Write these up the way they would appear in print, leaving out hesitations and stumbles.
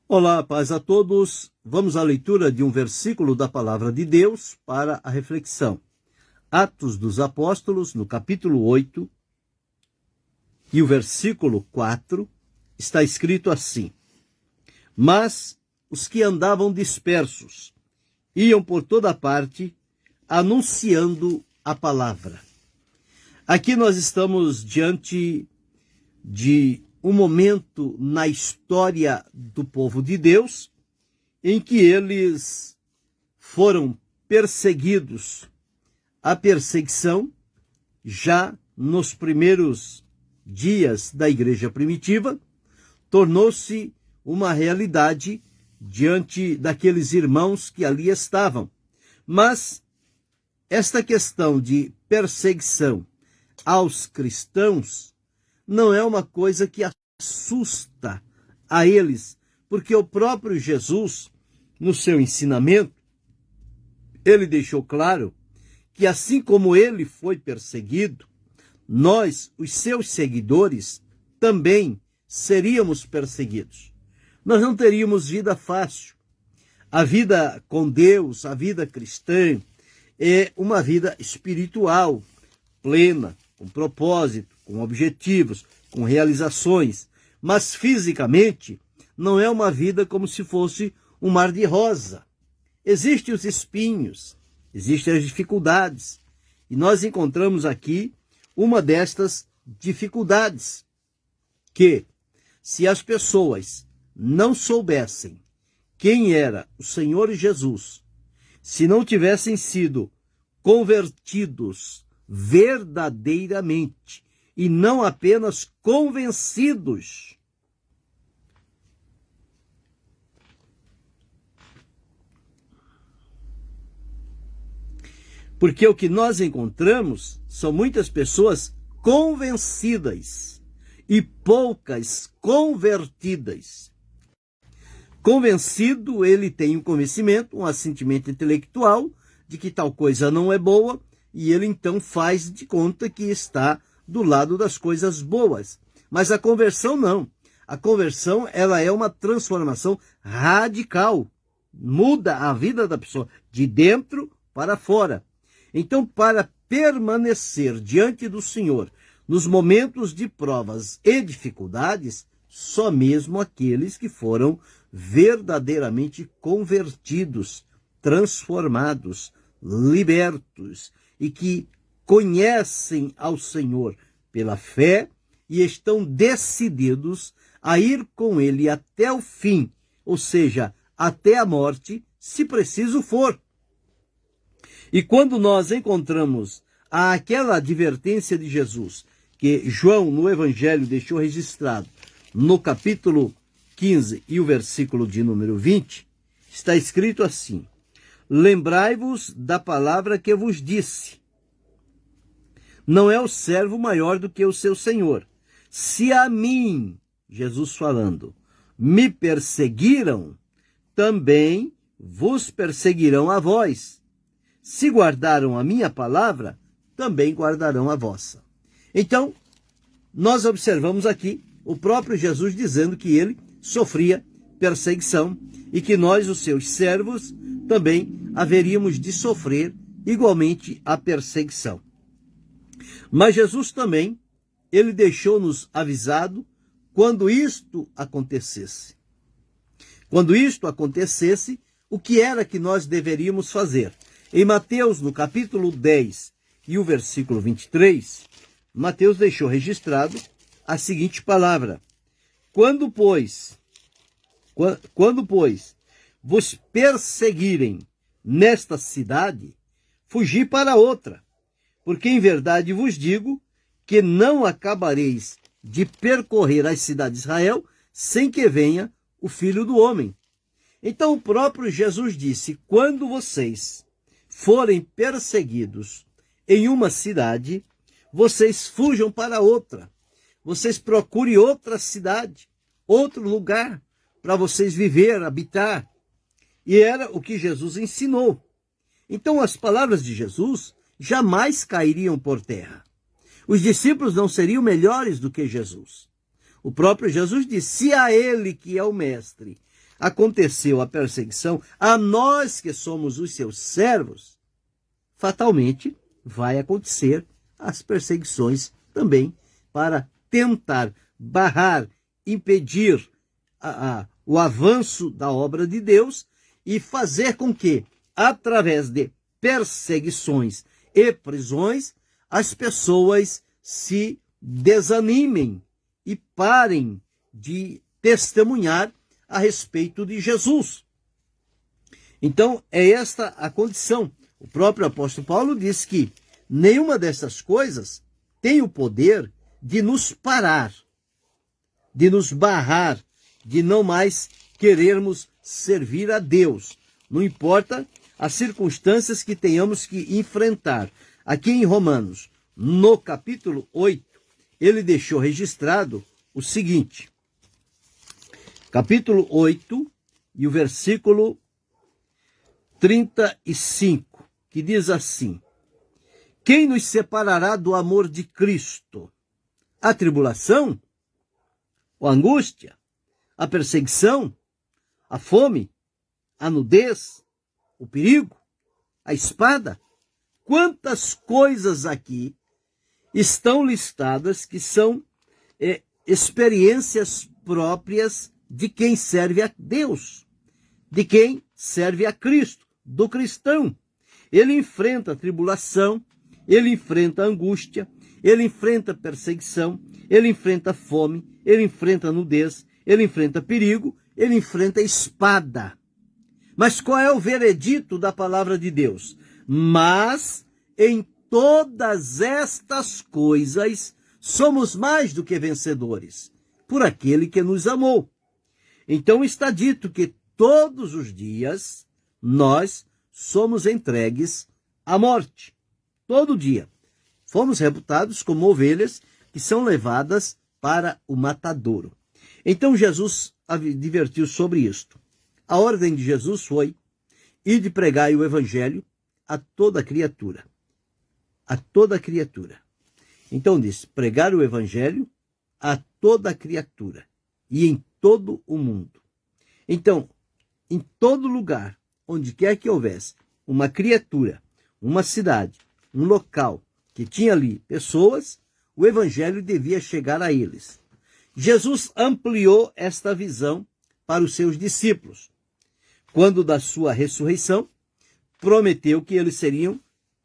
Olá, paz a todos. Vamos à leitura de um versículo da Palavra de Deus para a reflexão. Atos dos Apóstolos, no capítulo 8, e o versículo 4, está escrito assim: Mas os que andavam dispersos iam por toda parte anunciando a palavra. Aqui nós estamos diante de um momento na história do povo de Deus em que eles foram perseguidos. A perseguição, já nos primeiros dias da igreja primitiva, tornou-se uma realidade diante daqueles irmãos que ali estavam. Mas esta questão de perseguição aos cristãos não é uma coisa que assusta a eles, porque o próprio Jesus, no seu ensinamento, ele deixou claro que assim como ele foi perseguido, nós, os seus seguidores, também seríamos perseguidos. Nós não teríamos vida fácil. A vida com Deus, a vida cristã, é uma vida espiritual, plena, com propósito, com objetivos, com realizações, mas fisicamente não é uma vida como se fosse um mar de rosa. Existem os espinhos, existem as dificuldades, e nós encontramos aqui uma destas dificuldades, que se as pessoas não soubessem quem era o Senhor Jesus, se não tivessem sido convertidos verdadeiramente e não apenas convencidos, porque o que nós encontramos são muitas pessoas convencidas e poucas convertidas. Convencido, ele tem um convencimento, um assentimento intelectual de que tal coisa não é boa, e ele então faz de conta que está do lado das coisas boas. Mas a conversão não. A conversão, ela é uma transformação radical. Muda a vida da pessoa de dentro para fora. Então, para permanecer diante do Senhor nos momentos de provas e dificuldades, só mesmo aqueles que foram verdadeiramente convertidos, transformados, libertos e que conhecem ao Senhor pela fé e estão decididos a ir com Ele até o fim, ou seja, até a morte, se preciso for. E quando nós encontramos aquela advertência de Jesus, que João no Evangelho deixou registrado no capítulo 15 e o versículo de número 20, está escrito assim: Lembrai-vos da palavra que vos disse. Não é o servo maior do que o seu senhor. Se a mim, Jesus falando, me perseguiram, também vos perseguirão a vós. Se guardaram a minha palavra, também guardarão a vossa. Então, nós observamos aqui o próprio Jesus dizendo que ele sofria perseguição e que nós, os seus servos, também haveríamos de sofrer igualmente a perseguição. Mas Jesus também, ele deixou-nos avisado quando isto acontecesse. Quando isto acontecesse, o que era que nós deveríamos fazer? Em Mateus, no capítulo 10 e o versículo 23, Mateus deixou registrado a seguinte palavra: Quando, pois, vos perseguirem nesta cidade, fugi para outra, porque em verdade vos digo que não acabareis de percorrer as cidades de Israel sem que venha o Filho do Homem. Então o próprio Jesus disse: quando vocês forem perseguidos em uma cidade, vocês fujam para outra. Vocês procurem outra cidade, outro lugar para vocês viver, habitar. E era o que Jesus ensinou. Então as palavras de Jesus jamais cairiam por terra. Os discípulos não seriam melhores do que Jesus. O próprio Jesus disse: se a ele, que é o mestre, aconteceu a perseguição a nós que somos os seus servos, fatalmente vai acontecer as perseguições também para tentar barrar, impedir o avanço da obra de Deus e fazer com que, através de perseguições e prisões, as pessoas se desanimem e parem de testemunhar a respeito de Jesus. Então, é esta a condição. O próprio apóstolo Paulo diz que nenhuma dessas coisas tem o poder de nos parar, de nos barrar, de não mais querermos servir a Deus. Não importa as circunstâncias que tenhamos que enfrentar. Aqui em Romanos, no capítulo 8, ele deixou registrado o seguinte. Capítulo 8 e o versículo 35, que diz assim: quem nos separará do amor de Cristo? A tribulação? A angústia? A perseguição? A fome? A nudez? O perigo? A espada? Quantas coisas aqui estão listadas que são experiências próprias de quem serve a Deus, de quem serve a Cristo, do cristão. Ele enfrenta a tribulação, ele enfrenta a angústia, ele enfrenta a perseguição, ele enfrenta a fome, ele enfrenta a nudez, ele enfrenta perigo, ele enfrenta a espada. Mas qual é o veredito da palavra de Deus? Mas em todas estas coisas somos mais do que vencedores, por aquele que nos amou. Então está dito que todos os dias nós somos entregues à morte. Todo dia. Fomos reputados como ovelhas que são levadas para o matadouro. Então Jesus advertiu sobre isto. A ordem de Jesus foi: ide pregai o evangelho a toda criatura. A toda criatura. Então diz, pregar o evangelho a toda criatura e em todo o mundo. Então, em todo lugar, onde quer que houvesse uma criatura, uma cidade, um local que tinha ali pessoas, o evangelho devia chegar a eles. Jesus ampliou esta visão para os seus discípulos. Quando da sua ressurreição, prometeu que eles seriam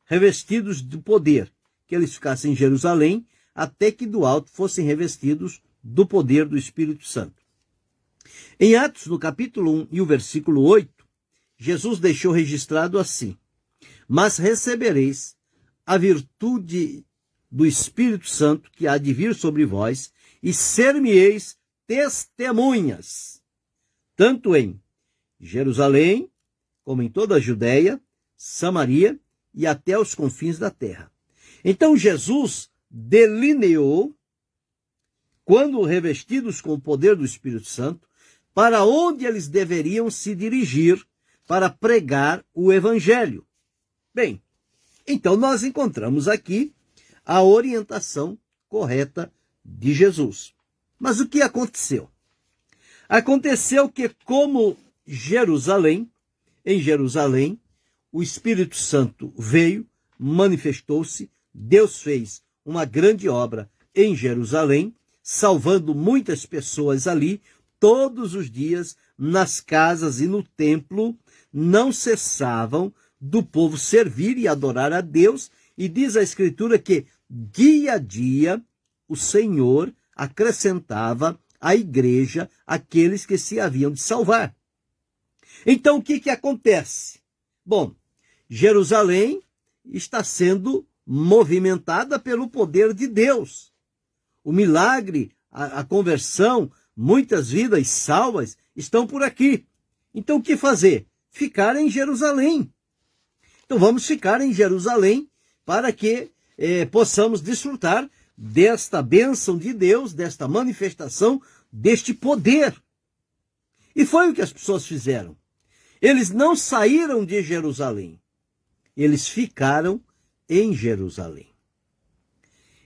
revestidos do poder, que eles ficassem em Jerusalém, até que do alto fossem revestidos do poder do Espírito Santo. Em Atos, no capítulo 1 e o versículo 8, Jesus deixou registrado assim: mas recebereis a virtude do Espírito Santo que há de vir sobre vós, e ser-me-eis testemunhas, tanto em Jerusalém, como em toda a Judéia, Samaria e até os confins da terra. Então Jesus delineou, quando revestidos com o poder do Espírito Santo, para onde eles deveriam se dirigir para pregar o Evangelho. Bem, então nós encontramos aqui a orientação correta de Jesus. Mas o que aconteceu? Aconteceu que, como em Jerusalém, o Espírito Santo veio, manifestou-se, Deus fez uma grande obra em Jerusalém, salvando muitas pessoas ali, todos os dias, nas casas e no templo, não cessavam do povo servir e adorar a Deus, e diz a Escritura que, dia a dia, o Senhor acrescentava à igreja aqueles que se haviam de salvar. Então, o que acontece? Bom, Jerusalém está sendo movimentada pelo poder de Deus. O milagre, a conversão, muitas vidas salvas estão por aqui. Então, o que fazer? Ficar em Jerusalém. Então, vamos ficar em Jerusalém para que possamos desfrutar desta bênção de Deus, desta manifestação, deste poder. E foi o que as pessoas fizeram. Eles não saíram de Jerusalém. Eles ficaram em Jerusalém.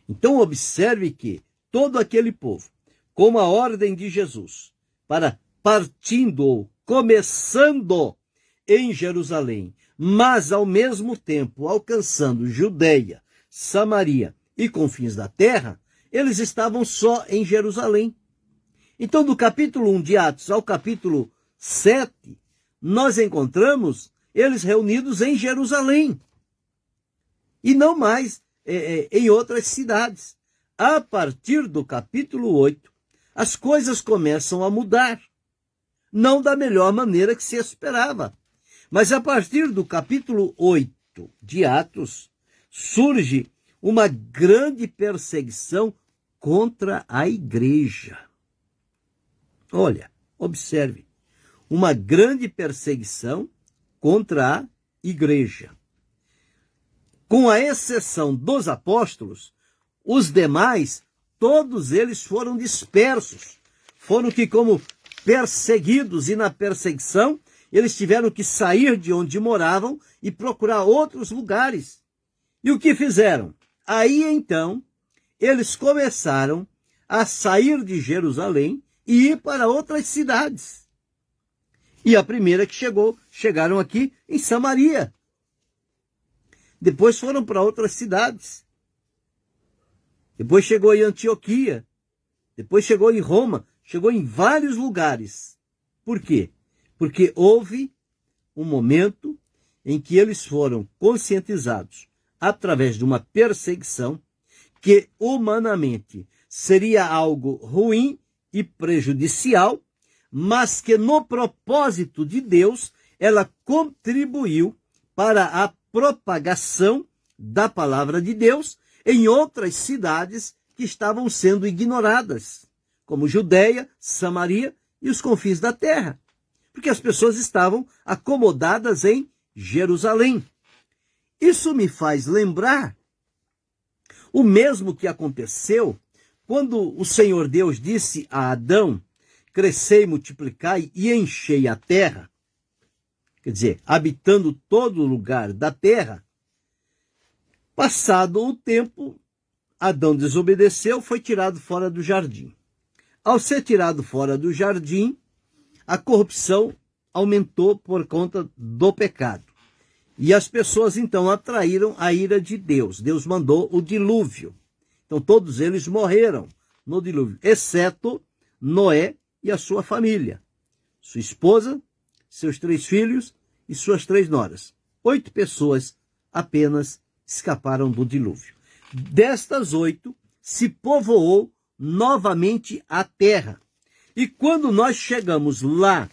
Então, observe que todo aquele povo, como a ordem de Jesus, para partindo ou começando em Jerusalém, mas ao mesmo tempo alcançando Judeia, Samaria e confins da terra, eles estavam só em Jerusalém. Então, do capítulo 1 de Atos ao capítulo 7, nós encontramos eles reunidos em Jerusalém e não mais em outras cidades. A partir do capítulo 8, as coisas começam a mudar. Não da melhor maneira que se esperava. Mas a partir do capítulo 8 de Atos, surge uma grande perseguição contra a igreja. Olha, observe, uma grande perseguição contra a igreja. Com a exceção dos apóstolos, os demais, todos eles foram dispersos. Foram que, como perseguidos, e na perseguição, eles tiveram que sair de onde moravam e procurar outros lugares. E o que fizeram? Aí, então, eles começaram a sair de Jerusalém e ir para outras cidades. E a primeira que chegaram aqui em Samaria. Depois foram para outras cidades. Depois chegou em Antioquia. Depois chegou em Roma. Chegou em vários lugares. Por quê? Porque houve um momento em que eles foram conscientizados, através de uma perseguição, que humanamente seria algo ruim e prejudicial, mas que no propósito de Deus ela contribuiu para a propagação da palavra de Deus em outras cidades que estavam sendo ignoradas, como Judeia, Samaria e os confins da terra, porque as pessoas estavam acomodadas em Jerusalém. Isso me faz lembrar o mesmo que aconteceu quando o Senhor Deus disse a Adão: crescei, multiplicai e enchei a terra. Quer dizer, habitando todo lugar da terra. Passado o tempo, Adão desobedeceu, foi tirado fora do jardim. Ao ser tirado fora do jardim, a corrupção aumentou por conta do pecado. E as pessoas, então, atraíram a ira de Deus. Deus mandou o dilúvio. Então, todos eles morreram no dilúvio, exceto Noé e a sua família. Sua esposa, seus 3 filhos e suas 3 noras. 8 pessoas apenas escaparam do dilúvio. Destas 8, se povoou novamente a terra. E quando nós chegamos lá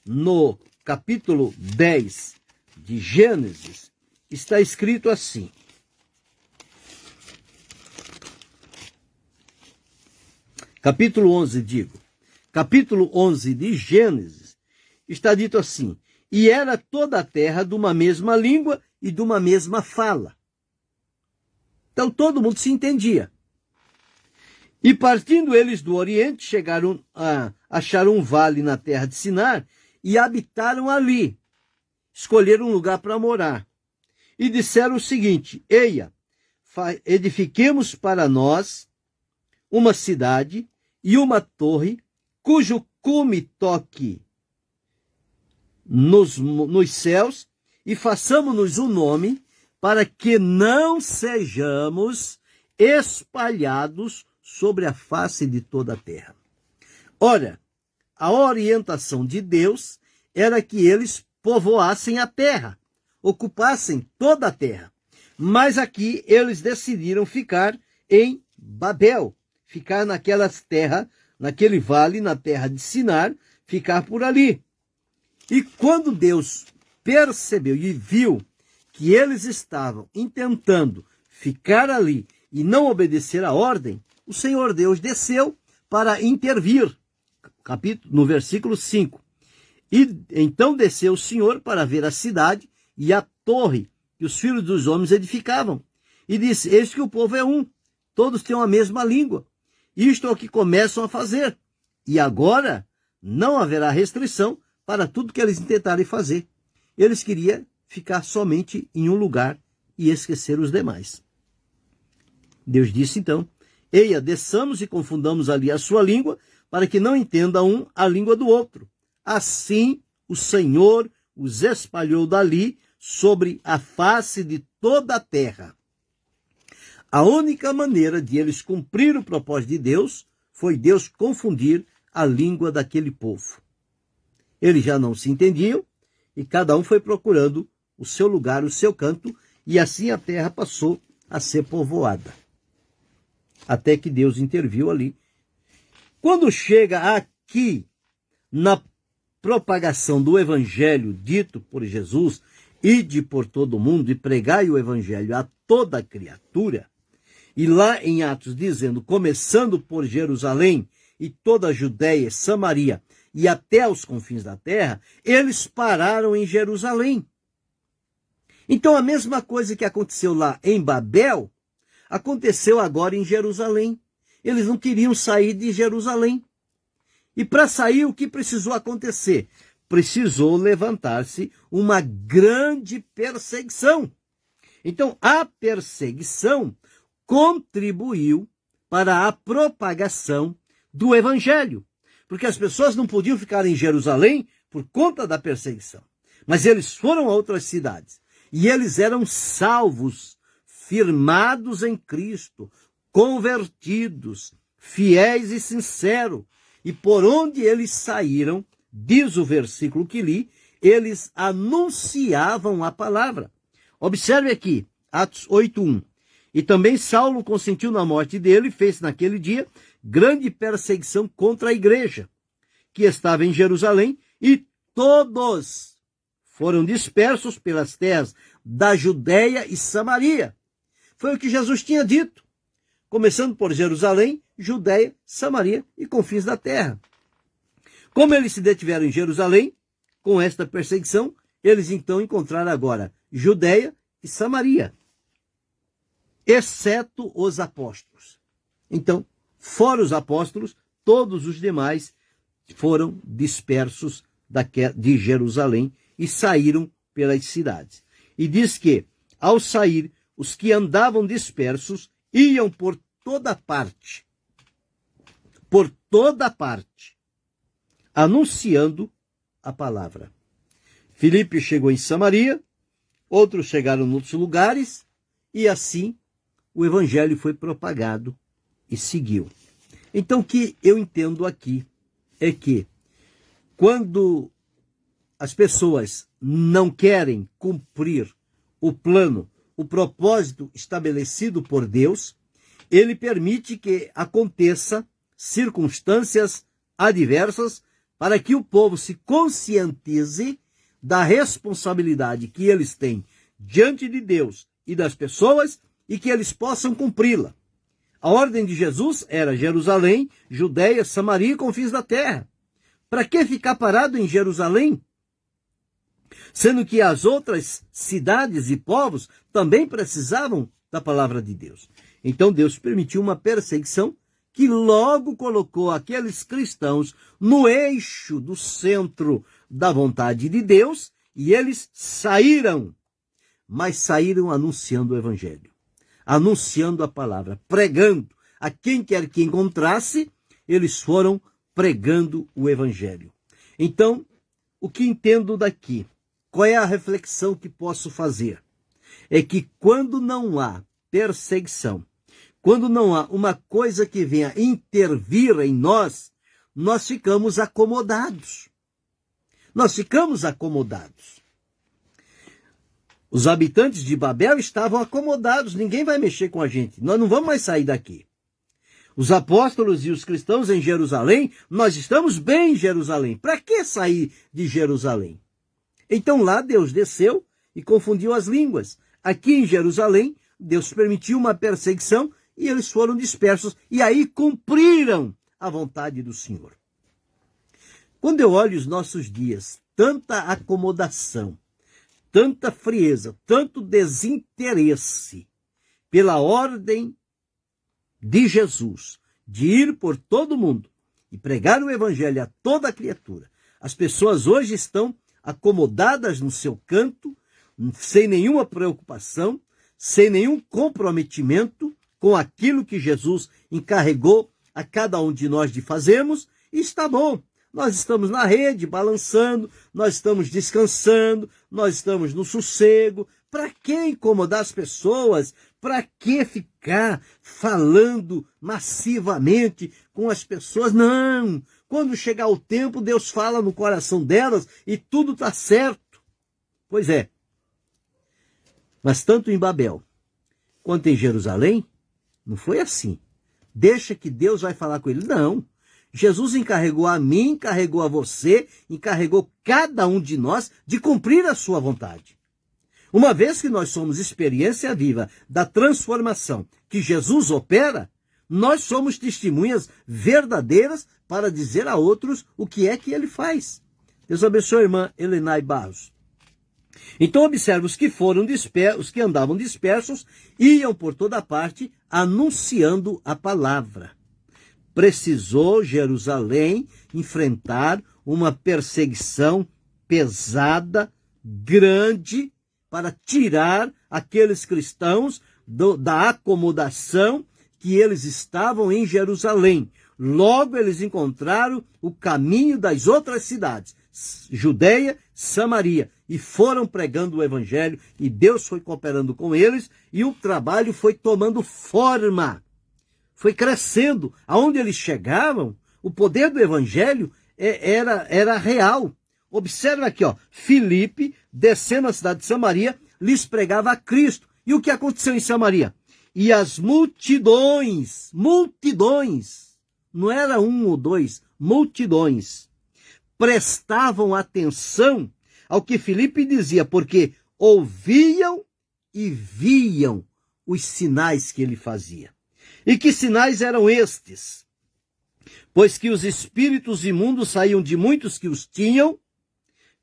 no capítulo 10 de Gênesis, está escrito assim: capítulo 11, capítulo 11 de Gênesis, está dito assim: e era toda a terra de uma mesma língua e de uma mesma fala. Então todo mundo se entendia. E partindo eles do Oriente, chegaram a achar um vale na terra de Sinar e habitaram ali. Escolheram um lugar para morar. E disseram o seguinte: eia, edifiquemos para nós uma cidade e uma torre, cujo cume toque nos céus, e façamos-nos um nome, para que não sejamos espalhados sobre a face de toda a terra. Ora, a orientação de Deus era que eles povoassem a terra, ocupassem toda a terra. Mas aqui eles decidiram ficar em Babel, ficar naquelas terras, naquele vale, na terra de Sinar, ficar por ali. E quando Deus percebeu e viu que eles estavam intentando ficar ali e não obedecer a ordem, o Senhor Deus desceu para intervir. No versículo 5. E então desceu o Senhor para ver a cidade e a torre que os filhos dos homens edificavam. E disse: eis que o povo é um, todos têm a mesma língua. Isto é o que começam a fazer. E agora não haverá restrição para tudo que eles intentarem fazer. Eles queriam ficar somente em um lugar e esquecer os demais. Deus disse então: eia, desçamos e confundamos ali a sua língua, para que não entenda um a língua do outro. assim o Senhor os espalhou dali sobre a face de toda a terra. A única maneira de eles cumprir o propósito de Deus foi Deus confundir a língua daquele povo. Eles já não se entendiam e cada um foi procurando o seu lugar, o seu canto, e assim a terra passou a ser povoada. Até que Deus interviu ali. Quando chega aqui na propagação do evangelho dito por Jesus, ide por todo o mundo e pregai o evangelho a toda criatura, e lá em Atos dizendo, começando por Jerusalém e toda a Judéia, Samaria e até os confins da terra, eles pararam em Jerusalém. Então a mesma coisa que aconteceu lá em Babel, aconteceu agora em Jerusalém. Eles não queriam sair de Jerusalém. E para sair, o que precisou acontecer? Precisou levantar-se uma grande perseguição. Então, a perseguição contribuiu para a propagação do evangelho. Porque as pessoas não podiam ficar em Jerusalém por conta da perseguição. Mas eles foram a outras cidades. E eles eram salvos, firmados em Cristo, convertidos, fiéis e sinceros. E por onde eles saíram, diz o versículo que li, eles anunciavam a palavra. Observe aqui, Atos 8:1. E também Saulo consentiu na morte dele, fez naquele dia grande perseguição contra a igreja, que estava em Jerusalém, e todos foram dispersos pelas terras da Judéia e Samaria. Foi o que Jesus tinha dito, começando por Jerusalém, Judéia, Samaria e confins da terra. Como eles se detiveram em Jerusalém, com esta perseguição, eles então encontraram agora Judéia e Samaria, exceto os apóstolos. Então, fora os apóstolos, todos os demais foram dispersos de Jerusalém e saíram pelas cidades. E diz que, ao sair, os que andavam dispersos iam por toda parte, anunciando a palavra. Filipe chegou em Samaria, outros chegaram em outros lugares, e assim o evangelho foi propagado e seguiu. Então, o que eu entendo aqui é que, quando as pessoas não querem cumprir o plano, o propósito estabelecido por Deus, ele permite que aconteça circunstâncias adversas para que o povo se conscientize da responsabilidade que eles têm diante de Deus e das pessoas e que eles possam cumpri-la. A ordem de Jesus era Jerusalém, Judéia, Samaria e confins da terra. Para que ficar parado em Jerusalém? Sendo que as outras cidades e povos também precisavam da palavra de Deus. Então Deus permitiu uma perseguição que logo colocou aqueles cristãos no eixo do centro da vontade de Deus, e eles saíram, mas saíram anunciando o evangelho, anunciando a palavra, pregando. A quem quer que encontrasse, eles foram pregando o evangelho. Então, o que entendo daqui? Qual é a reflexão que posso fazer? É que quando não há perseguição, quando não há uma coisa que venha intervir em nós, nós ficamos acomodados. Nós ficamos acomodados. Os habitantes de Babel estavam acomodados, ninguém vai mexer com a gente, nós não vamos mais sair daqui. Os apóstolos e os cristãos em Jerusalém, nós estamos bem em Jerusalém, para que sair de Jerusalém? Então lá Deus desceu e confundiu as línguas. Aqui em Jerusalém, Deus permitiu uma perseguição e eles foram dispersos e aí cumpriram a vontade do Senhor. Quando eu olho os nossos dias, tanta acomodação, tanta frieza, tanto desinteresse pela ordem de Jesus de ir por todo mundo e pregar o evangelho a toda criatura. As pessoas hoje estão acomodadas no seu canto, sem nenhuma preocupação, sem nenhum comprometimento com aquilo que Jesus encarregou a cada um de nós de fazermos, e está bom. Nós estamos na rede, balançando, nós estamos descansando, nós estamos no sossego. Para que incomodar as pessoas? Para que ficar falando massivamente com as pessoas? Não! Quando chegar o tempo, Deus fala no coração delas e tudo está certo. Pois é. Mas tanto em Babel quanto em Jerusalém, não foi assim. Deixa que Deus vai falar com ele. Não. Jesus encarregou a mim, encarregou a você, encarregou cada um de nós de cumprir a sua vontade. Uma vez que nós somos experiência viva da transformação que Jesus opera, nós somos testemunhas verdadeiras para dizer a outros o que é que ele faz. Deus abençoe a irmã Elenay Barros. Então observe, os que andavam dispersos, iam por toda parte anunciando a palavra. Precisou Jerusalém enfrentar uma perseguição pesada, grande, para tirar aqueles cristãos da acomodação que eles estavam em Jerusalém. Logo eles encontraram o caminho das outras cidades, Judeia, Samaria, e foram pregando o evangelho, e Deus foi cooperando com eles, e o trabalho foi tomando forma, foi crescendo. Aonde eles chegavam, o poder do evangelho era real. Observa aqui, Filipe, descendo a cidade de Samaria, lhes pregava a Cristo. E o que aconteceu em Samaria? E as multidões, não era um ou dois, multidões, prestavam atenção ao que Filipe dizia, porque ouviam e viam os sinais que ele fazia. E que sinais eram estes? Pois que os espíritos imundos saíam de muitos que os tinham,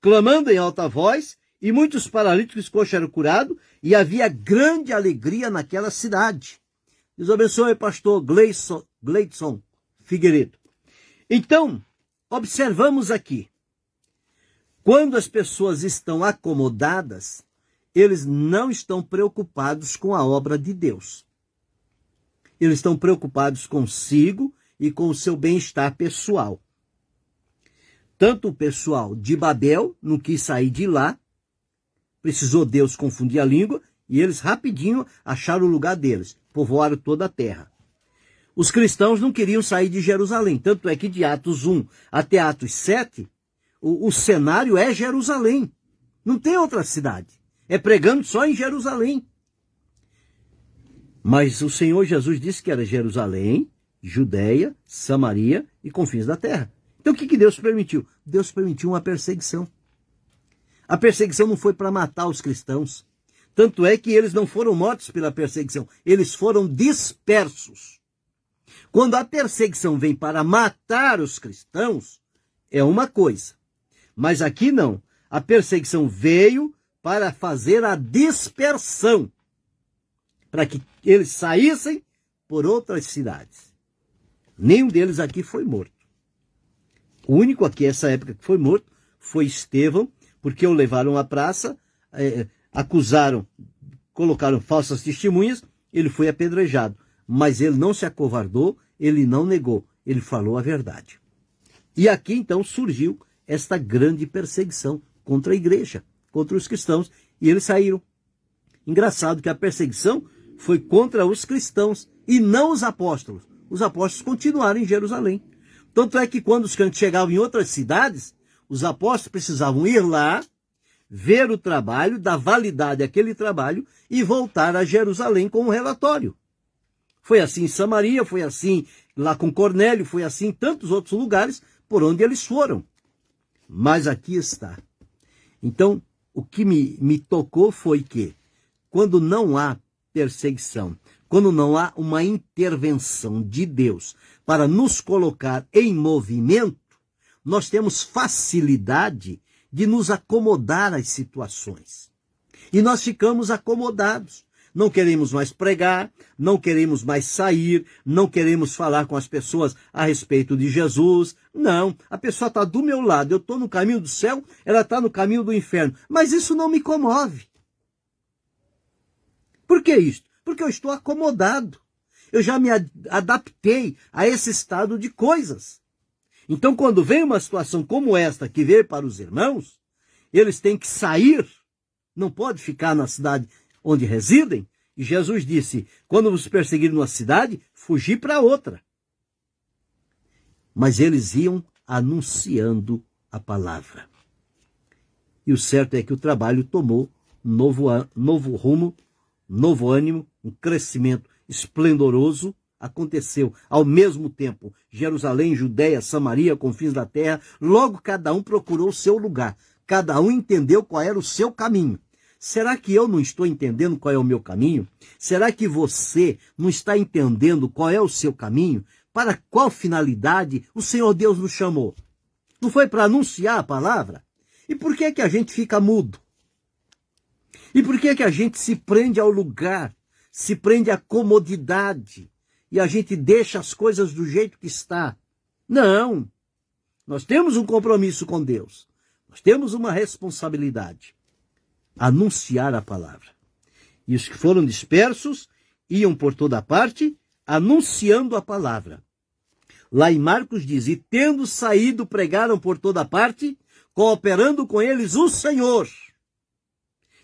clamando em alta voz, e muitos paralíticos coxos eram curados, e havia grande alegria naquela cidade. Deus abençoe, pastor Gleidson Figueiredo. Então, observamos aqui, quando as pessoas estão acomodadas, eles não estão preocupados com a obra de Deus. Eles estão preocupados consigo e com o seu bem-estar pessoal. Tanto o pessoal de Babel não quis sair de lá, precisou Deus confundir a língua, e eles rapidinho acharam o lugar deles, povoaram toda a terra. Os cristãos não queriam sair de Jerusalém, tanto é que de Atos 1 até Atos 7, o cenário é Jerusalém. Não tem outra cidade. É pregando só em Jerusalém. Mas o Senhor Jesus disse que era Jerusalém, Judeia, Samaria e confins da terra. Então o que Deus permitiu? Deus permitiu uma perseguição. A perseguição não foi para matar os cristãos. Tanto é que eles não foram mortos pela perseguição. Eles foram dispersos. Quando a perseguição vem para matar os cristãos, é uma coisa. Mas aqui não. A perseguição veio para fazer a dispersão, para que eles saíssem por outras cidades. Nenhum deles aqui foi morto. O único aqui, essa época, que foi morto, foi Estevão, porque o levaram à praça, acusaram, colocaram falsas testemunhas, ele foi apedrejado. Mas ele não se acovardou, ele não negou, ele falou a verdade. E aqui então surgiu esta grande perseguição contra a igreja, contra os cristãos, e eles saíram. Engraçado que a perseguição foi contra os cristãos e não os apóstolos. Os apóstolos continuaram em Jerusalém. Tanto é que quando os crentes chegavam em outras cidades, os apóstolos precisavam ir lá, ver o trabalho, dar validade àquele trabalho e voltar a Jerusalém com um relatório. Foi assim em Samaria, foi assim lá com Cornélio, foi assim em tantos outros lugares por onde eles foram. Mas aqui está. Então, o que me tocou foi que, quando não há perseguição, quando não há uma intervenção de Deus para nos colocar em movimento, nós temos facilidade de nos acomodar às situações. E nós ficamos acomodados. Não queremos mais pregar, não queremos mais sair, não queremos falar com as pessoas a respeito de Jesus. Não, a pessoa está do meu lado, eu estou no caminho do céu, ela está no caminho do inferno. Mas isso não me comove. Por que isso? Porque eu estou acomodado. Eu já me adaptei a esse estado de coisas. Então, quando vem uma situação como esta que veio para os irmãos, eles têm que sair, não pode ficar na cidade onde residem. E Jesus disse, quando vos perseguirem numa cidade, fugi para outra. Mas eles iam anunciando a palavra. E o certo é que o trabalho tomou um novo rumo, novo ânimo, um crescimento esplendoroso. Aconteceu ao mesmo tempo, Jerusalém, Judeia, Samaria, confins da terra, logo cada um procurou o seu lugar, cada um entendeu qual era o seu caminho. Será que eu não estou entendendo qual é o meu caminho? Será que você não está entendendo qual é o seu caminho? Para qual finalidade o Senhor Deus nos chamou? Não foi para anunciar a palavra? E por que a gente fica mudo? E por que a gente se prende ao lugar, se prende à comodidade e a gente deixa as coisas do jeito que está? Não! Nós temos um compromisso com Deus. Nós temos uma responsabilidade. Anunciar a palavra. E os que foram dispersos iam por toda parte anunciando a palavra. Lá em Marcos diz, e tendo saído pregaram por toda parte, cooperando com eles o Senhor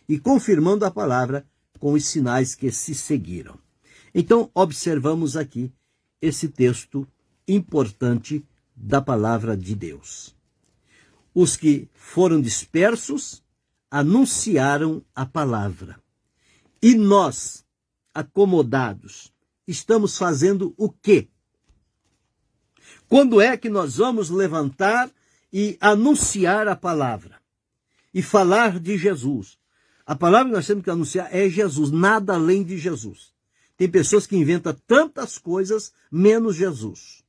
e confirmando a palavra com os sinais que se seguiram. Então, observamos aqui esse texto importante da palavra de Deus. Os que foram dispersos anunciaram a palavra. E nós, acomodados, estamos fazendo o quê? Quando é que nós vamos levantar e anunciar a palavra? E falar de Jesus? A palavra que nós temos que anunciar é Jesus, nada além de Jesus. Tem pessoas que inventam tantas coisas, menos Jesus.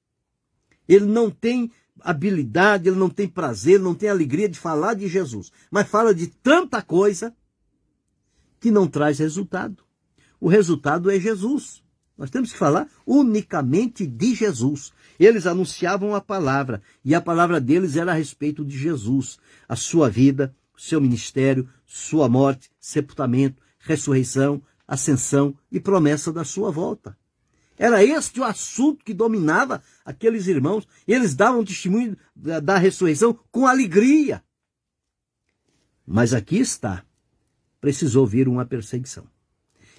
Ele não tem habilidade, ele não tem prazer, ele não tem alegria de falar de Jesus, mas fala de tanta coisa que não traz resultado. O resultado é Jesus. Nós temos que falar unicamente de Jesus. Eles anunciavam a palavra, e a palavra deles era a respeito de Jesus, a sua vida, o seu ministério, sua morte, sepultamento, ressurreição, ascensão e promessa da sua volta. Era este o assunto que dominava aqueles irmãos. Eles davam testemunho da ressurreição com alegria. Mas aqui está. Precisou vir uma perseguição.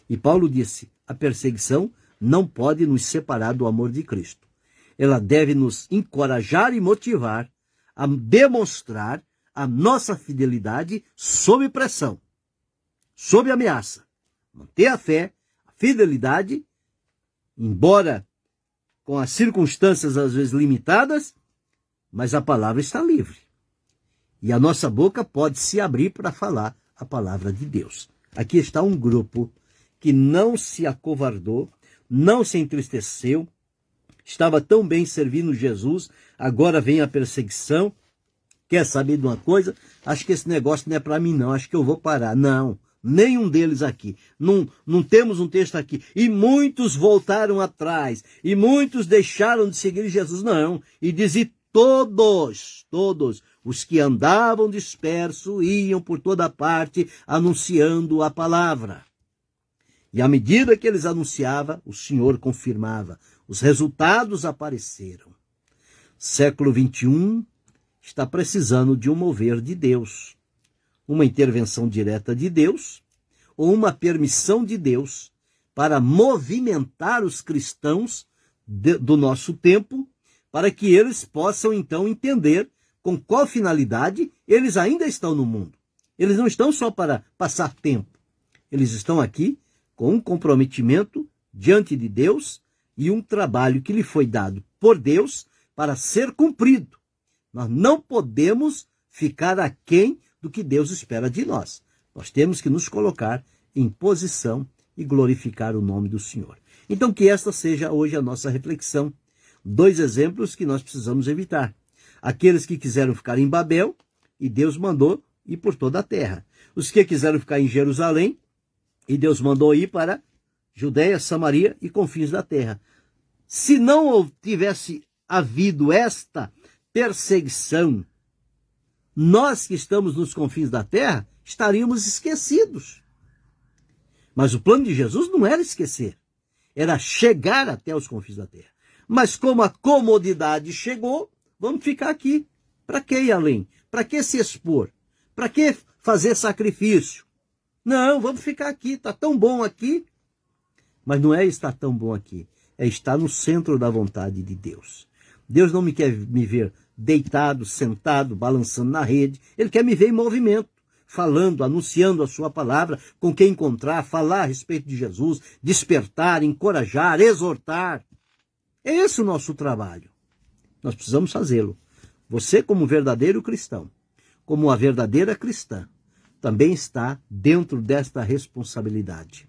E Paulo disse, a perseguição não pode nos separar do amor de Cristo. Ela deve nos encorajar e motivar a demonstrar a nossa fidelidade sob pressão, sob ameaça. Manter a fé, a fidelidade, embora com as circunstâncias às vezes limitadas, mas a palavra está livre. E a nossa boca pode se abrir para falar a palavra de Deus. Aqui está um grupo que não se acovardou, não se entristeceu, estava tão bem servindo Jesus, agora vem a perseguição. Quer saber de uma coisa? Acho que esse negócio não é para mim não, acho que eu vou parar. Não. Nenhum deles aqui. Não temos um texto aqui. E muitos voltaram atrás. E muitos deixaram de seguir Jesus. Não. E diz, e todos os que andavam dispersos iam por toda parte anunciando a palavra. E à medida que eles anunciavam, o Senhor confirmava. Os resultados apareceram. Século 21 está precisando de um mover de Deus. Uma intervenção direta de Deus ou uma permissão de Deus para movimentar os cristãos do nosso tempo, para que eles possam então entender com qual finalidade eles ainda estão no mundo. Eles não estão só para passar tempo. Eles estão aqui com um comprometimento diante de Deus e um trabalho que lhe foi dado por Deus para ser cumprido. Nós não podemos ficar aquém do que Deus espera de nós. Nós temos que nos colocar em posição e glorificar o nome do Senhor. Então, que esta seja hoje a nossa reflexão. 2 exemplos que nós precisamos evitar. Aqueles que quiseram ficar em Babel, e Deus mandou ir por toda a terra. Os que quiseram ficar em Jerusalém, e Deus mandou ir para Judeia, Samaria e confins da terra. Se não tivesse havido esta perseguição, nós que estamos nos confins da terra estaríamos esquecidos. Mas o plano de Jesus não era esquecer, era chegar até os confins da terra. Mas como a comodidade chegou, vamos ficar aqui. Para que ir além? Para que se expor? Para que fazer sacrifício? Não, vamos ficar aqui, está tão bom aqui. Mas não é estar tão bom aqui, é estar no centro da vontade de Deus. Deus não me quer me ver deitado, sentado, balançando na rede. Ele quer me ver em movimento, falando, anunciando a sua palavra, com quem encontrar, falar a respeito de Jesus, despertar, encorajar, exortar. É esse o nosso trabalho. Nós precisamos fazê-lo. Você, como verdadeiro cristão, como uma verdadeira cristã, também está dentro desta responsabilidade.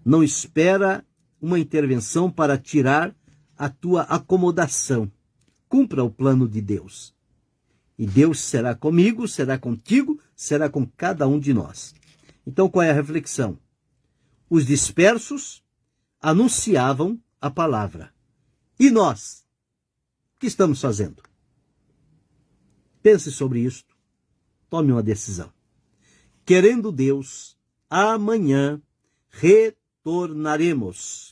Não espera uma intervenção para tirar a tua acomodação. Cumpra o plano de Deus. E Deus será comigo, será contigo, será com cada um de nós. Então, qual é a reflexão? Os dispersos anunciavam a palavra. E nós? O que estamos fazendo? Pense sobre isto. Tome uma decisão. Querendo Deus, amanhã retornaremos.